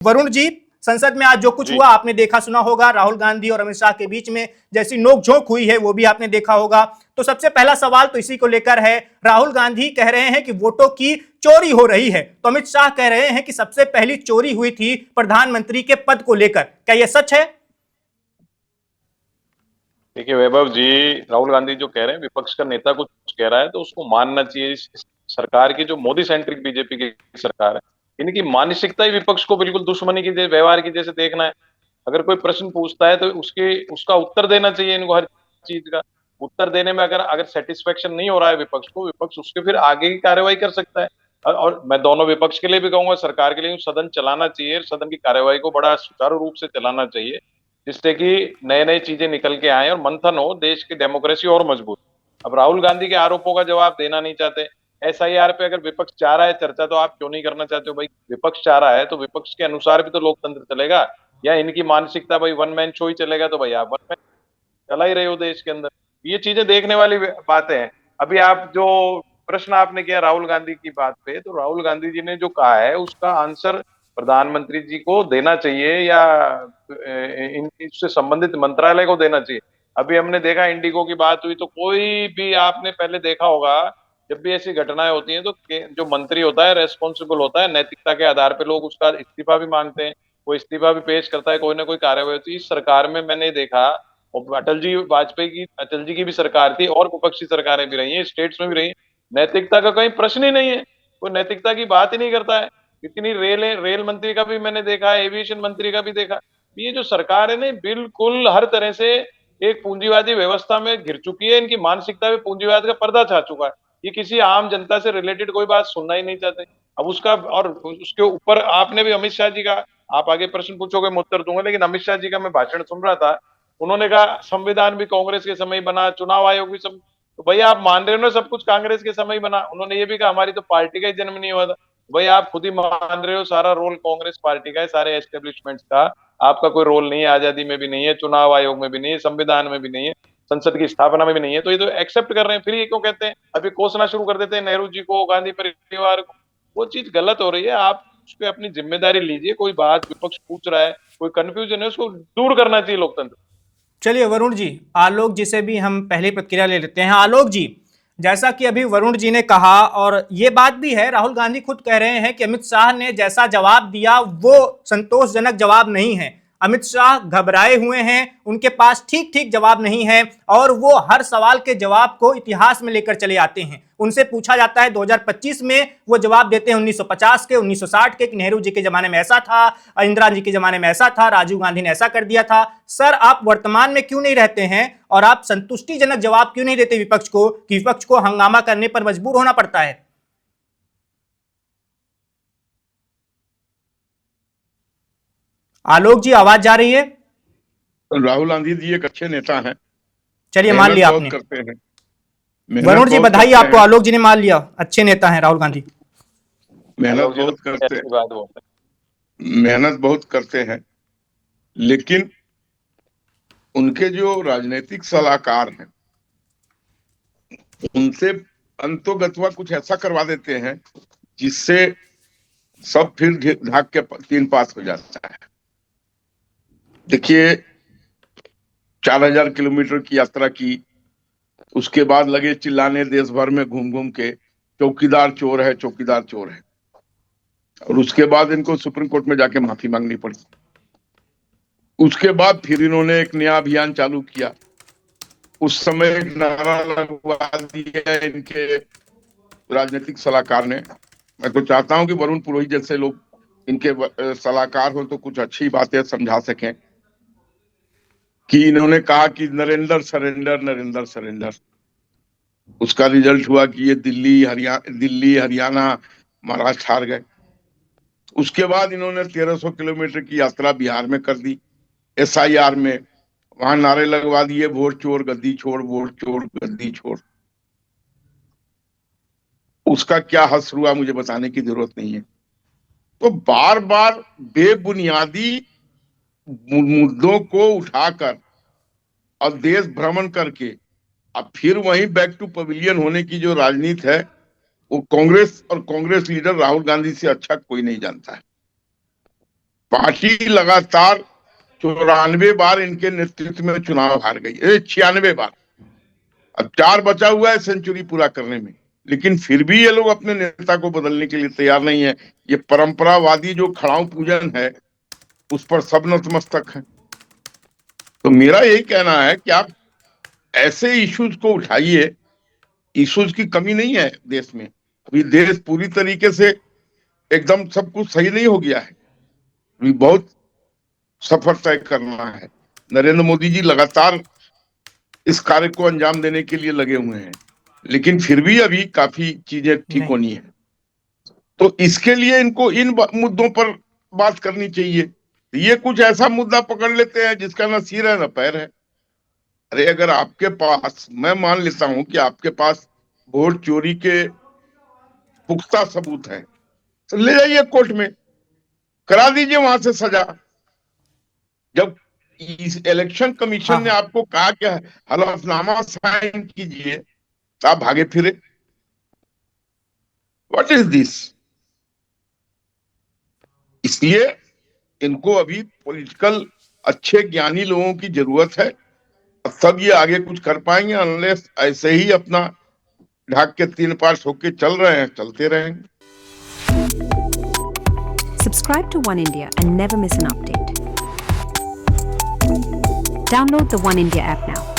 वरुण जी, संसद में आज जो कुछ हुआ आपने देखा सुना होगा। राहुल गांधी और अमित शाह के बीच में जैसी नोकझोंक हुई है वो भी आपने देखा होगा। तो सबसे पहला सवाल तो इसी को लेकर है। राहुल गांधी कह रहे हैं कि वोटों की चोरी हो रही है, तो अमित शाह कह रहे हैं कि सबसे पहली चोरी हुई थी प्रधानमंत्री के पद को लेकर। क्या यह सच है? देखिए वैभव जी, राहुल गांधी जो कह रहे हैं, विपक्ष का नेता कुछ कह रहा है तो उसको मानना चाहिए। इस सरकार की जो मोदी सेंट्रिक बीजेपी की सरकार है, इनकी मानसिकता ही विपक्ष को बिल्कुल दुश्मनी की व्यवहार की जैसे देखना है। अगर कोई प्रश्न पूछता है तो उसका उत्तर देना चाहिए इनको। हर चीज का उत्तर देने में अगर अगर सेटिस्फेक्शन नहीं हो रहा है विपक्ष को, विपक्ष उसके फिर आगे की कार्रवाई कर सकता है। और मैं दोनों विपक्ष के लिए भी कहूंगा, सरकार के लिए सदन चलाना चाहिए, सदन की कार्यवाही को बड़ा सुचारू रूप से चलाना चाहिए, जिससे कि नए नए चीजें निकल के आए और मंथन हो, देश की डेमोक्रेसी और मजबूत। अब राहुल गांधी के आरोपों का जवाब देना नहीं चाहते। एसआईआर पे अगर विपक्ष चाह रहा है चर्चा, तो आप क्यों नहीं करना चाहते हो? भाई विपक्ष चाह रहा है तो विपक्ष के अनुसार भी तो लोकतंत्र चलेगा। या इनकी मानसिकता भाई वन मैन शो ही चलेगा, तो भाई आप वन मैन चला ही रहे हो देश के अंदर। ये चीजें देखने वाली बातें हैं। अभी आप जो प्रश्न आपने किया राहुल गांधी की बात पे, तो राहुल गांधी जी ने जो कहा है उसका आंसर प्रधानमंत्री जी को देना चाहिए या इससे संबंधित मंत्रालय को देना चाहिए। अभी हमने देखा इंडिगो की बात हुई, तो कोई भी आपने पहले देखा होगा, जब भी ऐसी घटनाएं होती हैं तो जो मंत्री होता है रेस्पॉन्सिबल होता है, नैतिकता के आधार पर लोग उसका इस्तीफा भी मांगते हैं, कोई इस्तीफा भी पेश करता है, कोई ना कोई कार्रवाई होती है। इस सरकार में मैंने देखा, और अटल जी की भी सरकार थी और विपक्षी सरकारें भी रही हैं, स्टेट्स में भी रही, नैतिकता का कहीं प्रश्न ही नहीं है, कोई नैतिकता की बात ही नहीं करता है। इतनी रेल मंत्री का भी मैंने देखा, एविएशन मंत्री का भी देखा। ये जो सरकार है ना, बिल्कुल हर तरह से एक पूंजीवादी व्यवस्था में घिर चुकी है। इनकी मानसिकता में पूंजीवाद का पर्दा छा चुका है। ये किसी आम जनता से रिलेटेड कोई बात सुनना ही नहीं चाहते। अब उसके ऊपर आपने भी अमित शाह जी का, आप आगे प्रश्न पूछोगे मैं उत्तर दूंगा, लेकिन अमित शाह जी का मैं भाषण सुन रहा था, उन्होंने कहा संविधान भी कांग्रेस के समय बना, चुनाव आयोग भी सब। तो भैया आप मान रहे हो ना सब कुछ कांग्रेस के समय बना। उन्होंने ये भी कहा हमारी तो पार्टी का ही जन्म नहीं हुआ था। भाई आप खुद ही मान रहे हो सारा रोल कांग्रेस पार्टी का है, सारे एस्टेब्लिशमेंट्स का। आपका कोई रोल नहीं है, आजादी में भी नहीं है, चुनाव आयोग में भी नहीं है, संविधान में भी नहीं है, संसद की स्थापना में भी नहीं है। तो ये तो एक्सेप्ट कर रहे हैं, फिर ये क्यों कहते हैं, अभी कोसना शुरू कर देते हैं नेहरू जी को, गांधी परिवार को। वो चीज गलत हो रही है। आप उस पर अपनी जिम्मेदारी लीजिए। कोई बात विपक्ष पूछ रहा है, कोई कंफ्यूजन है, उसको दूर करना चाहिए लोकतंत्र। चलिए वरुण जी, आलोक जी से भी हम पहली प्रतिक्रिया ले लेते हैं। आलोक जी, जैसा कि अभी वरुण जी ने कहा और ये बात भी है, राहुल गांधी खुद कह रहे हैं कि अमित शाह ने जैसा जवाब दिया वो संतोषजनक जवाब नहीं है। अमित शाह घबराए हुए हैं, उनके पास ठीक ठीक जवाब नहीं है और वो हर सवाल के जवाब को इतिहास में लेकर चले आते हैं। उनसे पूछा जाता है 2025 में, वो जवाब देते हैं 1950 के, 1960 के, कि नेहरू जी के जमाने में ऐसा था, इंदिरा जी के जमाने में ऐसा था, राजीव गांधी ने ऐसा कर दिया था। सर आप वर्तमान में क्यों नहीं रहते हैं और आप संतुष्टिजनक जवाब क्यों नहीं देते विपक्ष को, कि विपक्ष को हंगामा करने पर मजबूर होना पड़ता है? आलोक जी आवाज जा रही है? राहुल गांधी जी एक अच्छे नेता हैं। चलिए मान लिया आपने। करते हैं, वरुण जी बधाई आपको, आलोक जी ने मान लिया, अच्छे नेता हैं राहुल गांधी। मेहनत बहुत करते हैं, लेकिन उनके जो राजनीतिक सलाहकार हैं उनसे अंतोगत्वा कुछ ऐसा करवा देते हैं जिससे सब फिर झाग के तीन पास हो जाता है। देखिए 4000 किलोमीटर की यात्रा की, उसके बाद लगे चिल्लाने देश भर में घूम घूम के, चौकीदार चोर है, चौकीदार चोर है। और उसके बाद इनको सुप्रीम कोर्ट में जाके माफी मांगनी पड़ी। उसके बाद फिर इन्होंने एक नया अभियान चालू किया। उस समय एक नारा लगवा दिया इनके राजनीतिक सलाहकार ने। मैं तो चाहता हूं कि वरुण पुरोहित जैसे लोग इनके सलाहकार हो तो कुछ अच्छी बातें समझा सकें। कि इन्होंने कहा कि नरेंद्र सरेंडर, नरेंद्र सरेंडर। उसका रिजल्ट हुआ कि ये दिल्ली, हरियाणा, महाराष्ट्र हार गए। उसके बाद इन्होंने 1300 किलोमीटर की यात्रा बिहार में कर दी एसआईआर में। वहां नारे लगवा दिए, वोट चोर गद्दी छोड़, वोट चोर गद्दी छोड़। उसका क्या हश्र हुआ मुझे बताने की जरूरत नहीं है। तो बार बार बेबुनियादी मुद्दों को उठाकर और देश भ्रमण करके अब फिर वहीं बैक टू पवेलियन होने की जो राजनीति है, वो कांग्रेस और कांग्रेस लीडर राहुल गांधी से अच्छा कोई नहीं जानता है। पार्टी लगातार 94 बार इनके नेतृत्व में चुनाव हार गई, 96 बार। अब 4 बचा हुआ है सेंचुरी पूरा करने में, लेकिन फिर भी ये लोग अपने नेता को बदलने के लिए तैयार नहीं है। ये परंपरावादी जो खड़ाऊ पूजन है उस पर सब नतमस्तक है। तो मेरा यही कहना है कि आप ऐसे इश्यूज को उठाइए। इश्यूज की कमी नहीं है देश में, अभी देश पूरी तरीके से एकदम सब कुछ सही नहीं हो गया है, अभी बहुत सफर तय करना है। नरेंद्र मोदी जी लगातार इस कार्य को अंजाम देने के लिए लगे हुए हैं, लेकिन फिर भी अभी काफी चीजें ठीक होनी है। तो इसके लिए इनको इन मुद्दों पर बात करनी चाहिए। ये कुछ ऐसा मुद्दा पकड़ लेते हैं जिसका ना सिर है ना पैर है। अरे अगर आपके पास, मैं मान लेता हूं कि आपके पास वोट चोरी के पुख्ता सबूत है, तो ले जाइए कोर्ट में, करा दीजिए वहां से सजा। जब इस इलेक्शन कमीशन ने आपको कहा कि हलफनामा साइन कीजिए तो आप भागे फिरे। What is this? इसलिए इनको अभी पॉलिटिकल अच्छे ज्ञानी लोगों की जरूरत है, तब ये आगे कुछ कर पाएंगे। अनलेस ऐसे ही अपना ढाक के 3 पास होके चल रहे हैं, चलते रहेंगे। Subscribe to One India and never miss an update. Download the One India app now.